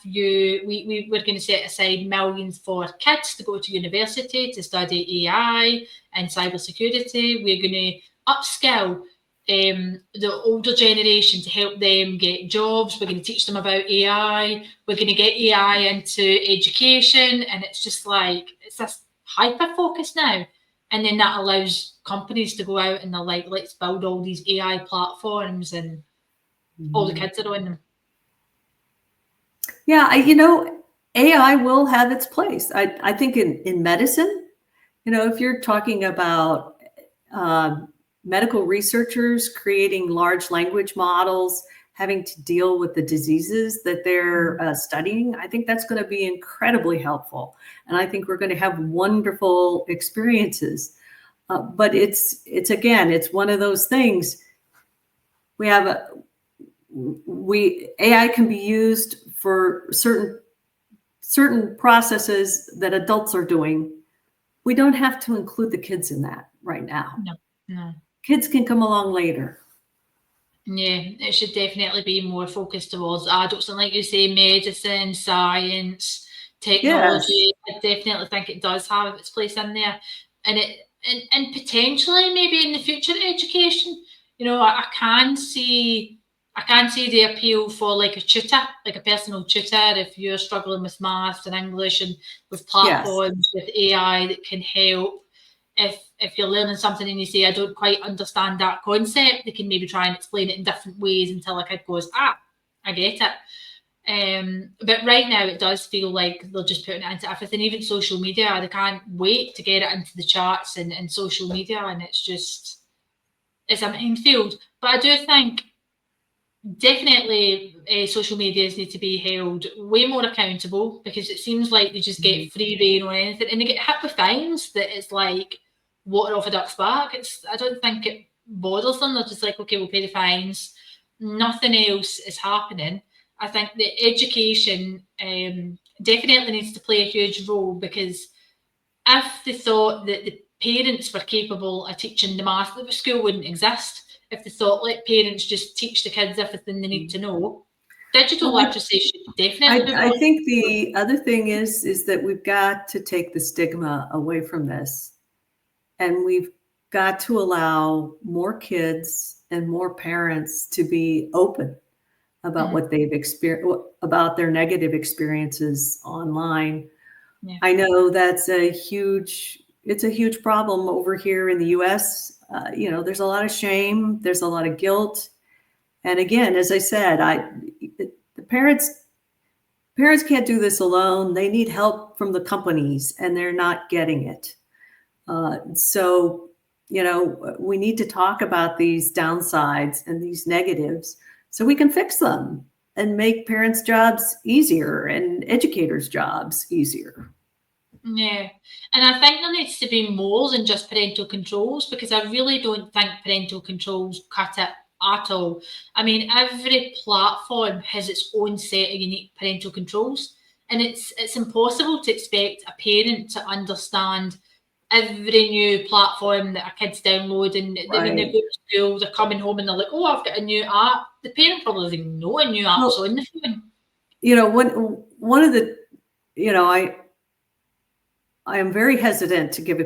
we're going to set aside millions for kids to go to university to study AI and cybersecurity. We're going to upskill the older generation to help them get jobs. We're going to teach them about AI. We're going to get AI into education, and it's just like it's this hyper focus now. And then that allows companies to go out and they're like, let's build all these AI platforms, and all the kids are on them. Yeah, AI will have its place. I think in medicine, if you're talking about medical researchers creating large language models, having to deal with the diseases that they're studying, I think that's going to be incredibly helpful. And I think we're going to have wonderful experiences. But it's one of those things. AI can be used for certain processes that adults are doing. We don't have to include the kids in that right now. No. Kids can come along later. Yeah, it should definitely be more focused towards adults and, like you say, medicine, science, Yes. technology. I definitely think it does have its place in there, and and potentially maybe in the future education. You know, I can see the appeal for like a tutor, like a personal tutor, if you're struggling with maths and English and with Yes. platforms with AI that can help. If you're learning something and you say, I don't quite understand that concept, they can maybe try and explain it in different ways until a kid goes, I get it. But right now it does feel like they're just putting it into everything, even social media. They can't wait to get it into the charts and social media, and it's a minefield. But I do think definitely social medias need to be held way more accountable, because it seems like they just Mhm. get free reign on anything and they get hit with fines that it's like water off a duck's back. I don't think it bothers them. They're just like, okay, we'll pay the fines. Nothing else is happening. I think the education definitely needs to play a huge role, because if they thought that the parents were capable of teaching the math, the school wouldn't exist. If they thought, let parents just teach the kids everything they need to know, digital Well, literacy should definitely be I brought think into the other thing is that we've got to take the stigma away from this, and we've got to allow more kids and more parents to be open about schools. what they've experienced, about their negative experiences online. Yeah. I know that's it's a huge problem over here in the US. There's a lot of shame, there's a lot of guilt. And again, as I said, the parents can't do this alone. They need help from the companies, and they're not getting it. So, we need to talk about these downsides and these negatives so we can fix them and make parents' jobs easier and educators' jobs easier. Yeah, and I think there needs to be more than just parental controls, because I really don't think parental controls cut it at all. I mean, every platform has its own set of unique parental controls, and it's impossible to expect a parent to understand every new platform that a kid's downloading. That when they Right. go to school, they're coming home and they're like, "Oh, I've got a new app." The parent probably doesn't even know a new app's Well, on the phone. one of the, you know, I am very hesitant to give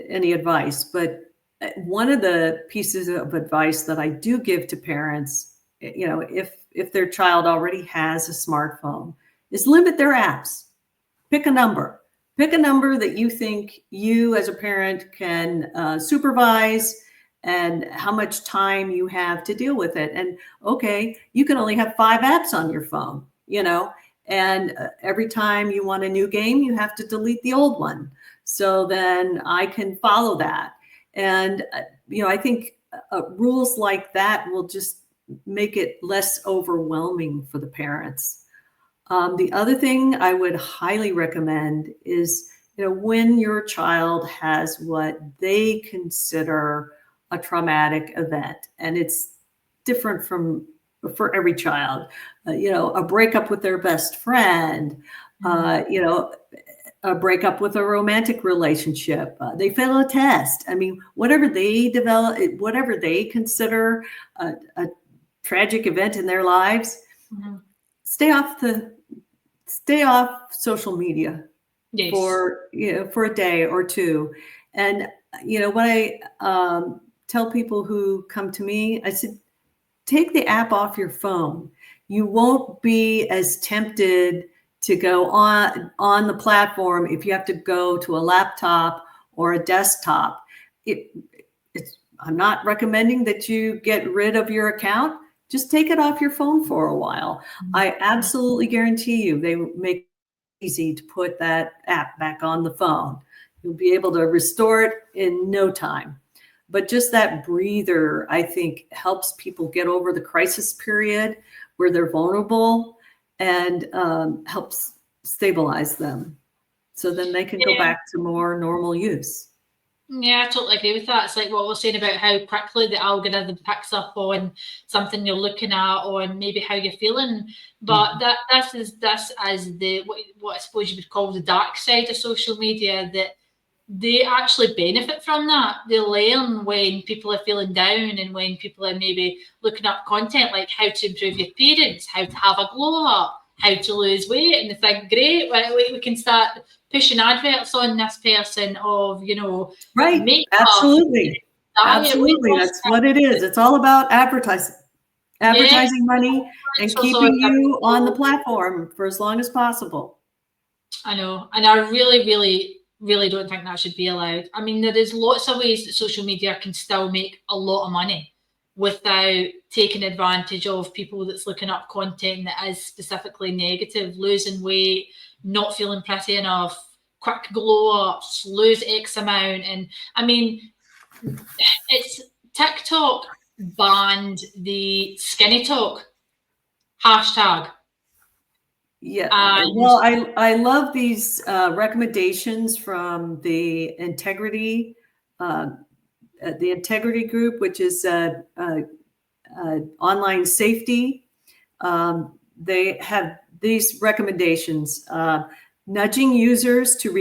any advice, but one of the pieces of advice that I do give to parents, if their child already has a smartphone, is limit their apps. Pick a number. Pick a number that you think you as a parent can supervise, and how much time you have to deal with it. And okay, you can only have 5 apps on your phone, and every time you want a new game, you have to delete the old one. So then I can follow that. And, I think rules like that will just make it less overwhelming for the parents. The other thing I would highly recommend is, when your child has what they consider a traumatic event, and it's different for every child, a breakup with their best friend, a breakup with a romantic relationship, they fail a test. I mean, whatever they consider a tragic event in their lives, Mhm. stay off social media Yes. for a day or two. And when I tell people who come to me, I said, take the app off your phone. You won't be as tempted to go on the platform if you have to go to a laptop or a desktop. it, I'm not recommending that you get rid of your account. Just take it off your phone for a while. I absolutely guarantee you they make it easy to put that app back on the phone. You'll be able to restore it in no time. But just that breather, I think, helps people get over the crisis period where they're vulnerable, and helps stabilize them. So then they can go Yeah. back to more normal use. Yeah, I totally agree with that. It's like what we're saying about how quickly the algorithm picks up on something you're looking at, or maybe how you're feeling. But Mhm. this is the what I suppose you would call the dark side of social media. That they actually benefit from that. They learn when people are feeling down and when people are maybe looking up content like how to improve your appearance, how to have a glow up, how to lose weight, and they think, great, we can start pushing adverts on this person of, Right. makeup, Absolutely. diet, weight Absolutely. loss. That's what it is. It's all about advertising Yeah, money and keeping you on the platform for as long as possible. I know. And I really, really, really don't think that should be allowed. I mean, there is lots of ways that social media can still make a lot of money without taking advantage of people that's looking up content that is specifically negative, losing weight, not feeling pretty enough, quick glow ups, lose X amount. And I mean, it's TikTok banned the skinny talk hashtag. Yeah. And Well, I love these recommendations from the Integrity group, which is online safety. They have these recommendations, nudging users to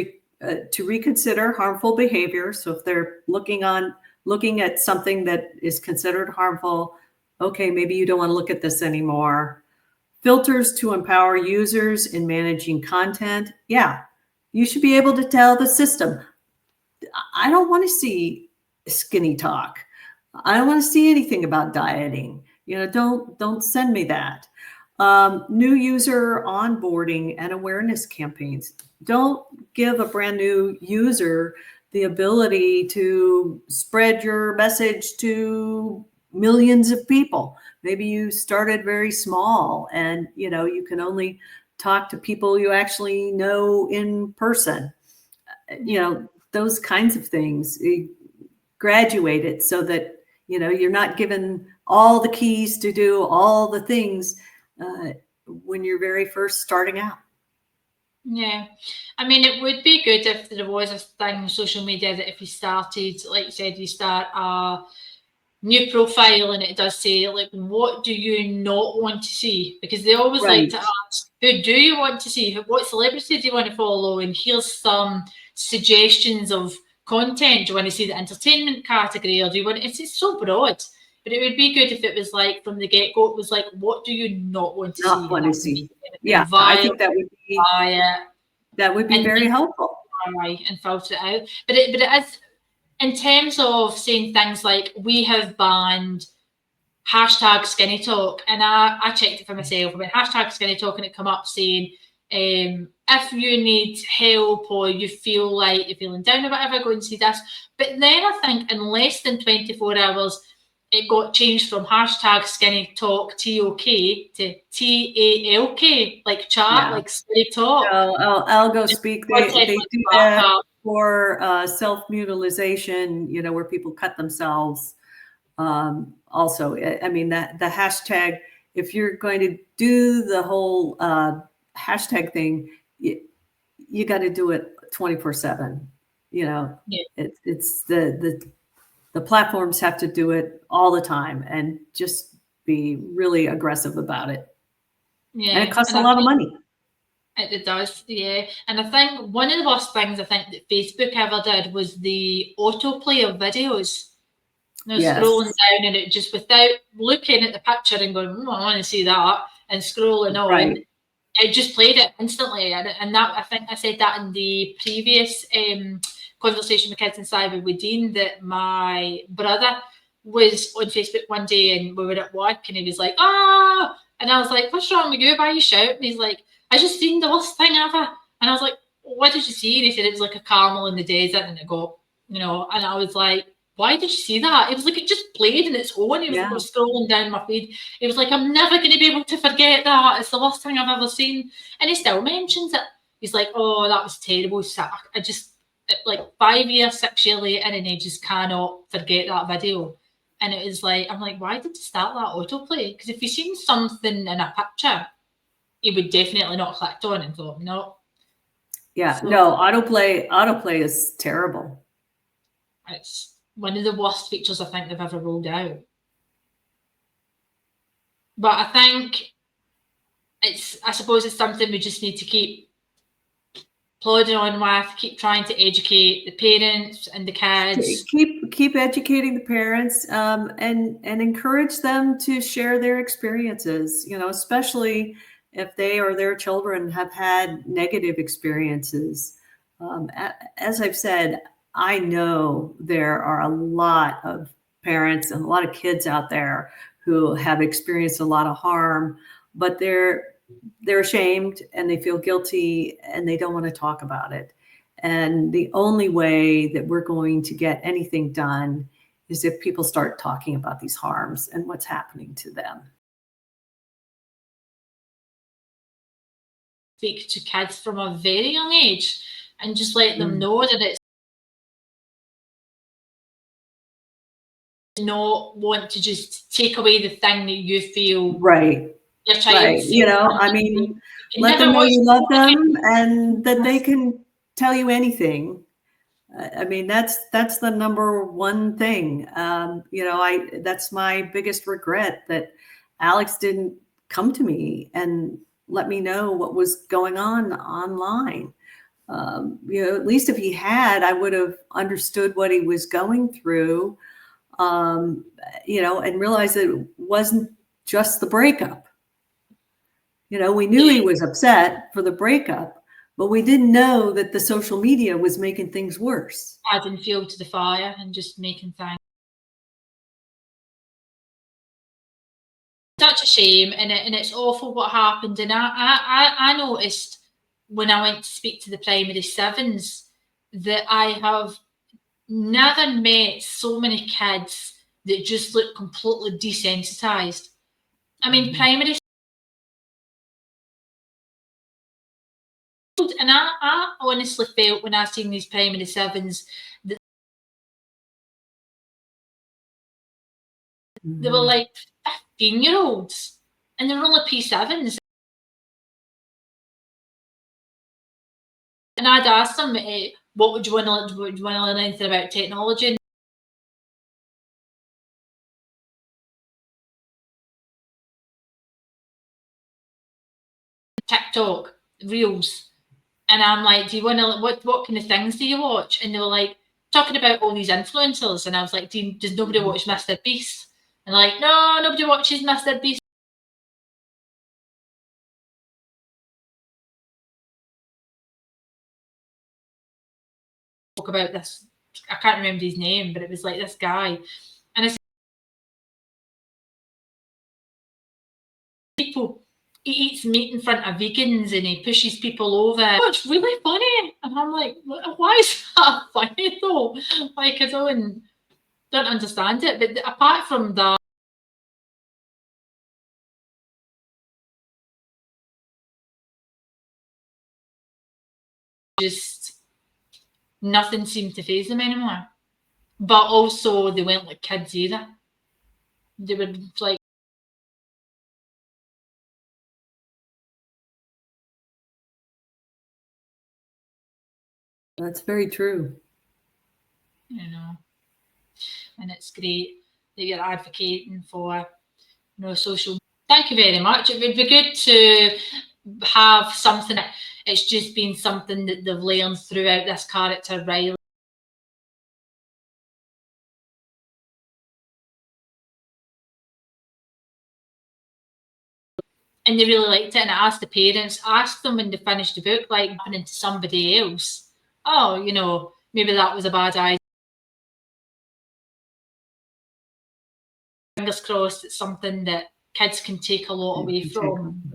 reconsider harmful behavior. So if they're looking at something that is considered harmful, okay, maybe you don't want to look at this anymore. Filters to empower users in managing content. Yeah, you should be able to tell the system, I don't want to see skinny talk. I don't want to see anything about dieting. Don't send me that. New user onboarding and awareness campaigns. Don't give a brand new user the ability to spread your message to millions of people. Maybe you started very small and you can only talk to people you actually know in person. Those kinds of things. Graduate it so that you're not given all the keys to do all the things when you're very first starting out. Yeah, I mean, it would be good if there was a thing on social media that if you started, like you said, you start a new profile and it does say, like, what do you not want to see? Because they always like Right. to ask, who do you want to see? What celebrity do you want to follow? And here's some suggestions of content. Do you want to see the entertainment category or do you want it's so broad. But it would be good if it was like from the get-go, it was like, what do you not want to Not see? want That to could see. be anything Yeah, I vile, think that would be and very helpful. and filter it out. But it is in terms of saying things like we have banned hashtag skinny talk, and I checked it for myself. I went hashtag skinny talk, and it come up saying if you need help or you feel like you're feeling down or whatever, go and see this. But then I think in less than 24 hours, it got changed from hashtag skinny talk TOK to TALK, like chat, Yeah. like skinny talk. So I'll go speak. They do that for self-mutilization, where people cut themselves. Also, I mean, that the hashtag, if you're going to do the whole hashtag thing, you got to do it 24/7. Yeah. It's the platforms have to do it all the time and just be really aggressive about it. Yeah. And it costs a lot of money. It does, yeah. And I think one of the worst things I think that Facebook ever did was the autoplay of videos. Yes. Scrolling down and it just without looking at the picture and going, I want to see that, and scrolling on, Right. it just played it instantly. And that, I think I said that in the previous conversation with Kids and Cyber with Dean, that my brother was on Facebook one day and we were at work and he was like, ah, and I was like, what's wrong with you? Why are you shouting? And he's like, I just seen the worst thing ever. And I was like, what did you see? And he said it was like a camel in the desert and it got, and I was like, why did you see that? It was like it just played in its own. It was like I was scrolling down my feed. It was like, I'm never going to be able to forget that. It's the worst thing I've ever seen. And he still mentions it. He's like, oh, that was terrible. So I just, like 5 years, 6 years later, and he just cannot forget that video. And it was like, I'm like, why did you start that autoplay? Because if you've seen something in a picture, you would definitely not clicked on and thought, no. Yeah, so, no, autoplay is terrible. It's one of the worst features I think they've ever rolled out. But I think I suppose it's something we just need to keep plodding on with, keep trying to educate the parents and the kids. Keep educating the parents, and encourage them to share their experiences, especially if they or their children have had negative experiences. As I've said, I know there are a lot of parents and a lot of kids out there who have experienced a lot of harm, but they're ashamed and they feel guilty and they don't want to talk about it. And the only way that we're going to get anything done is if people start talking about these harms and what's happening to them. Speak to kids from a very young age and just let them know that it's not want to just take away the thing that you feel Right. your child Right. feels. I mean, let them know you love them and that they can tell you anything. I mean, that's the number one thing. That's my biggest regret, that Alex didn't come to me and let me know what was going on online. At least if he had, I would have understood what he was going through, and realized that it wasn't just the breakup. We knew he was upset for the breakup, but we didn't know that the social media was making things worse. Adding fuel to the fire and just making things. Such a shame, and it's awful what happened. And I noticed when I went to speak to the primary sevens that I have never met so many kids that just look completely desensitized. I mean, primary. And I honestly felt when I seen these primary sevens that they were like 15-year-olds and they're only P7s. And I'd ask them, what would you want to learn anything about technology? TikTok, Reels. And I'm like, do you want to, what kind of things do you watch? And they were like, talking about all these influencers. And I was like, does nobody watch Mr. Beast? And they're like, no, nobody watches Mr. Beast. Talk about this, I can't remember his name, but it was like this guy. And I said, he eats meat in front of vegans and he pushes people over. Oh, it's really funny. And I'm like, why is that funny though? Like, I don't understand it. But apart from that, just nothing seemed to faze them anymore. But also, they weren't like kids either. They were like, That's very true. And it's great that you're advocating for, social. Thank you very much. It would be good to have something. It's just been something that they've learned throughout this character, Riley. And they really liked it. And I asked the parents, asked them when they finished the book, like happening to somebody else. Oh, maybe that was a bad idea. Fingers crossed, it's something that kids can take a lot away from.